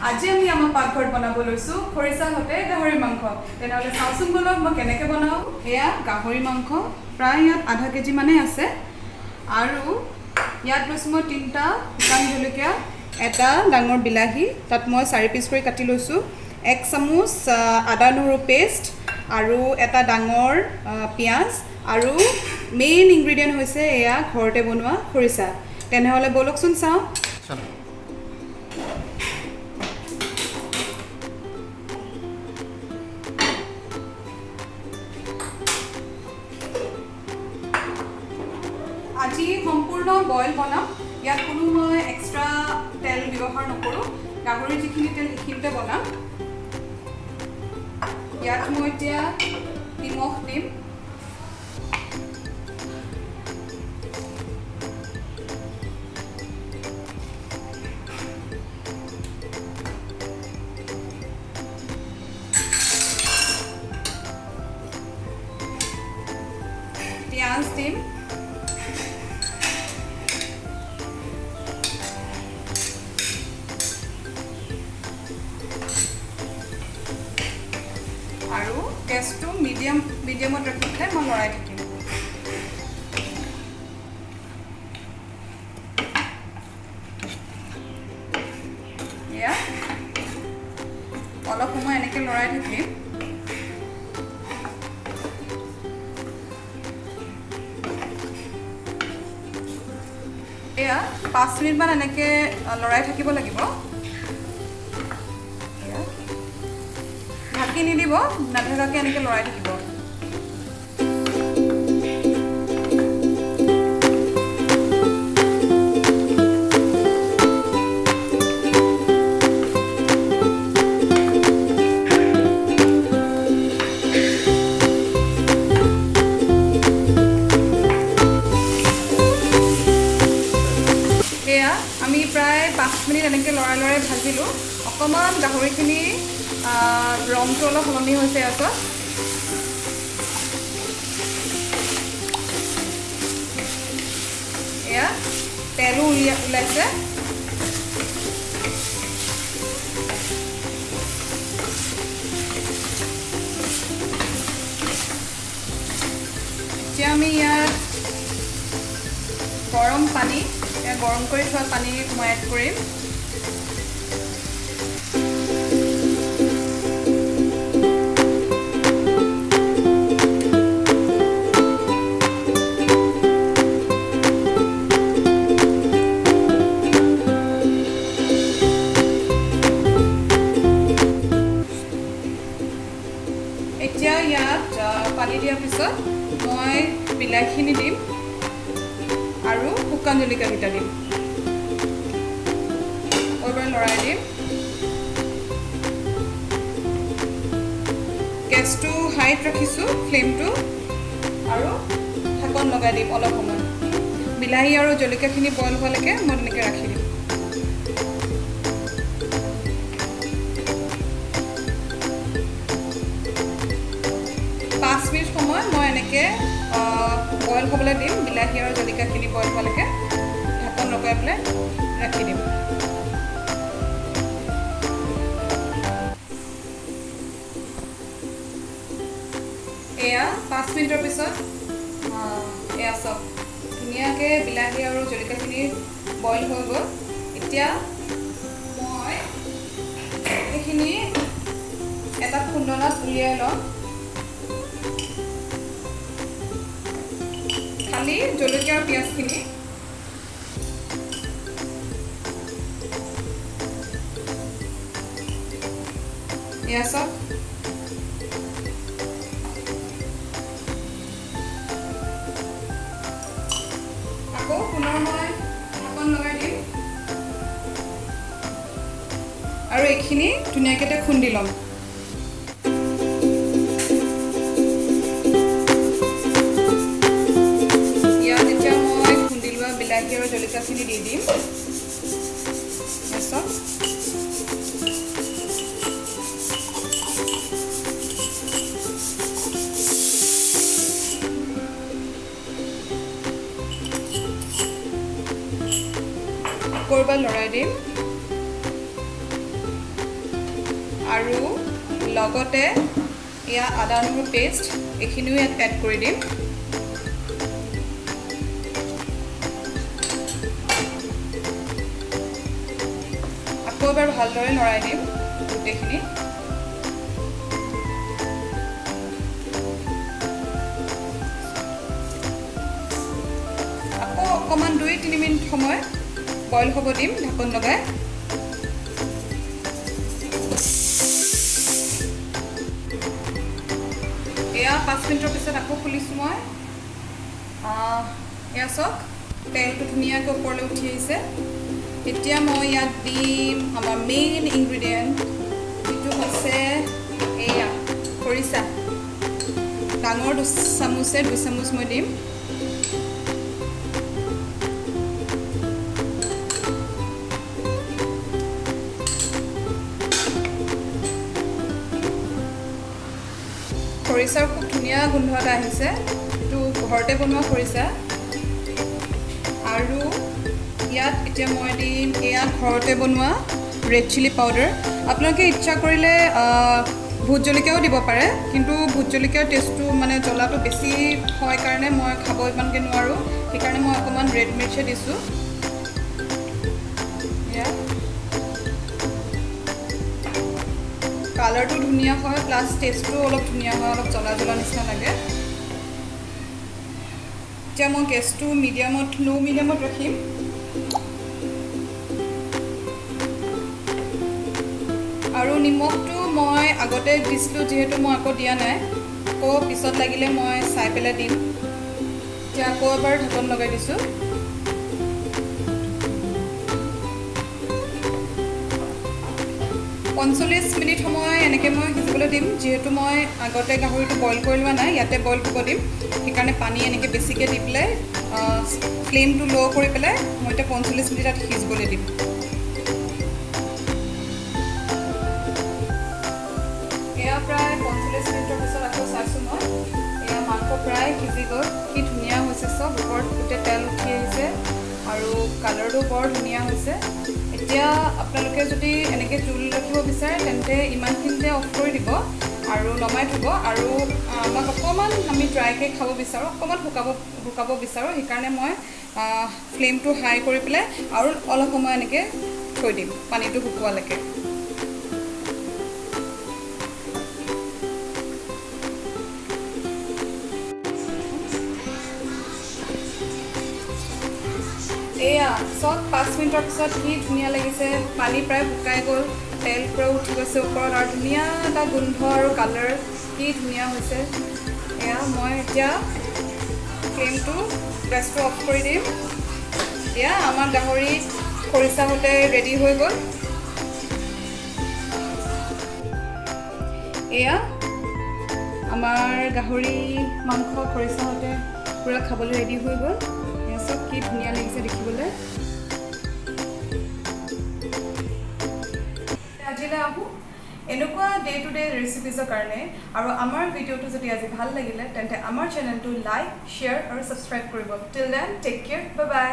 আজি আমি আমাৰ পাকঘৰত বনাব লৈছোঁ খৰিচা সতে গাহৰি মাংস। তেনেহ'লে চাওঁচোন বলক মই কেনেকৈ বনাওঁ। এয়া গাহৰি মাংস প্ৰায় ইয়াত আধা কেজি মানেই আছে আৰু ইয়াত লৈছোঁ মই 3টা শুকান জলকীয়া, এটা ডাঙৰ বিলাহী, তাত মই 4 পিচ কৰি কাটি লৈছোঁ, 1 চামুচ আদা নহৰু পেষ্ট আৰু এটা ডাঙৰ পিঁয়াজ আৰু মেইন ইনগ্ৰিডিয়েণ্ট হৈছে এয়া ঘৰতে বনোৱা খৰিচা। তেনেহ'লে বলকচোন চাওঁ। আজি সম্পূৰ্ণ বইল বনাম। ইয়াত কোনো মই এক্সট্ৰা তেল ব্যৱহাৰ নকৰোঁ। গাহৰিৰ যিখিনি তেল সেইখিনিতে বনাম। ইয়াত মই এতিয়া নিমখ দিম, পিঁয়াজ দিম, আৰু গেছটো মিডিয়ামত ৰাখি পেলাই মই লৰাই থাকিম। এয়া অলপ সময় এনেকৈ লৰাই থাকিম। এয়া 5 মিনিটমান এনেকৈ লৰাই থাকিব লাগিব। ঢাকি নিদিব, নাঢাকাকৈ এনেকৈ লৰাই থাকিব। এয়া আমি প্ৰায় 5 মিনিট এনেকৈ লৰাই লৰাই ভাজিলোঁ। অকণমান গাহৰিখিনি ৰংটো অলপ সলনি হৈছে আছে। এয়া তেলো ওলাইছে। এতিয়া আমি ইয়াত গৰম পানী, গৰম কৰি থোৱা পানী মই এড কৰিম। এতিয়া ইয়াত পানী দিয়াৰ পিছত মই বিলাহীখিনি দিম আৰু শুকান জলকীয়াকেইটা দিম। এবাৰ লৰাই দিম। গেছটো হাইত ৰাখিছোঁ, ফ্লেমটো, আৰু ঢাকন লগাই দিম অলপ সময়। বিলাহী আৰু জলকীয়াখিনি বইল হোৱালৈকে মই তেনেকৈ ৰাখি দিম। সময় মই এনেকৈ বইল হ'বলৈ দিম। বিলাহী আৰু জলকীয়াখিনি বইল হোৱালৈকে ঢাকন লগাই পেলাই ৰাখি দিম। এয়া 5 মিনিটৰ পিছত এয়া চব ধুনীয়াকৈ বিলাহী আৰু জলকীয়াখিনি বইল হৈ গ'ল। এতিয়া মই সেইখিনি এটা খুন্দনাত উলিয়াই ল'ম। খালি জলকীয়া আৰু পিঁয়াজখিনি এয়া চব আকৌ পুনৰ মই ঢাকন লগাই দিম আৰু এইখিনি ধুনীয়াকৈ খুন্দি ল'ম। বিলাহী আৰু জলকীয়াখিনি দি দিম। তাৰপিছত আকৌ এবাৰ লৰাই দিম। আৰু লগতে এয়া আদা নহৰু পেষ্ট এইখিনিও ইয়াত এড কৰি দিম। আকৌ এবাৰ ভালদৰে লৰাই দিম গোটেইখিনি। আকৌ অকণমান 2-3 মিনিট সময় বইল হ'ব দিম ঢাকন লগাই। এয়া 5 মিনিটৰ পিছত আকৌ খুলিছোঁ মই। এয়া চাওক তেলটো ধুনীয়াকৈ ওপৰলৈ উঠি আহিছে। এতিয়া মই ইয়াত দিম আমাৰ মেইন ইনগ্ৰিডিয়েণ্ট, যিটো হৈছে এয়া খৰিচা। ডাঙৰ 2 চামুচ মই দিম। খৰিচাৰ খুব ধুনীয়া গোন্ধ এটা আহিছে, এইটো ঘৰতে বনোৱা খৰিচা। আৰু ইয়াত এতিয়া মই দিম এয়া ঘৰতে বনোৱা ৰেড চিলি পাউডাৰ। আপোনালোকে ইচ্ছা কৰিলে ভোট জলকীয়াও দিব পাৰে, কিন্তু ভোট জলকীয়াৰ টেষ্টটো মানে জ্বলাটো বেছি হয় কাৰণে মই খাব ইমানকৈ নোৱাৰোঁ, সেইকাৰণে মই অকণমান ৰেড মিৰ্চে দিছোঁ। ইয়াত কালাৰটো ধুনীয়া হয়, প্লাছ টেষ্টটো অলপ ধুনীয়া হয়, অলপ জ্বলা জ্বলা নিচিনা লাগে। এতিয়া মই গেছটো ল' মিডিয়ামত ৰাখিম। আৰু নিমখটো মই আগতে দিছিলোঁ, যিহেতু মই আকৌ দিয়া নাই, আকৌ পিছত লাগিলে মই চাই পেলাই দিম। এতিয়া আকৌ এবাৰ ঢাকন লগাই দিছোঁ। পঞ্চল্লিছ মিনিট সময় এনেকৈ মই সিজিবলৈ দিম, যিহেতু মই আগতে গাহৰিটো বইল কৰি লোৱা নাই, ইয়াতে বইল কৰিব দিম। সেইকাৰণে পানী এনেকৈ বেছিকৈ দি পেলাই ফ্লেমটো ল' কৰি পেলাই মই এতিয়া 45 মিনিট তাত সিজিবলৈ দিম। এয়া প্ৰায় 45 মিনিটৰ পিছত আকৌ চাইছোঁ মই। এয়া মাংস প্ৰায় সিজি গ'ল, কি ধুনীয়া হৈছে চব, ওপৰত গোটেই তেল উঠি আহিছে আৰু কালাৰটো বৰ ধুনীয়া হৈছে। এতিয়া আপোনালোকে যদি এনেকৈ জোল ৰাখিব বিচাৰে তেন্তে ইমানখিনিতে অফ কৰি দিব আৰু নমাই থ'ব। আৰু আমাক অকণমান আমি ড্ৰাইকৈ খাব বিচাৰোঁ, অকণমান শুকাব বিচাৰোঁ, সেইকাৰণে মই ফ্লেমটো হাই কৰি পেলাই আৰু অলপ সময় এনেকৈ থৈ দিম পানীটো শুকোৱালৈকে। এয়া চব 5 মিনিটৰ পিছত কি ধুনীয়া লাগিছে, পানী প্ৰায় শুকাই গ'ল, তেল পূৰা উঠি গৈছে ওপৰত আৰু ধুনীয়া এটা গোন্ধ আৰু কালাৰ কি ধুনীয়া হৈছে। এয়া মই এতিয়া ফ্লেমটো গেছটো অফ কৰি দিম। এয়া আমাৰ গাহৰি খৰিচা সৈতে ৰেডি হৈ গ'ল। এয়া আমাৰ গাহৰি মাংস খৰিচা সৈতে পূৰা খাবলৈ ৰেডি হৈ গ'ল। চব কি ধুনীয়া লাগিছে দেখিবলৈ। আজিলৈ আহোঁ এনেকুৱা ডে টু ডে ৰেচিপিজৰ কাৰণে। আৰু আমাৰ ভিডিঅ'টো যদি আজি ভাল লাগিলে তেন্তে আমাৰ চেনেলটো লাইক, শ্বেয়াৰ আৰু ছাবস্ক্ৰাইব কৰিব। Till then take care, bye বাই।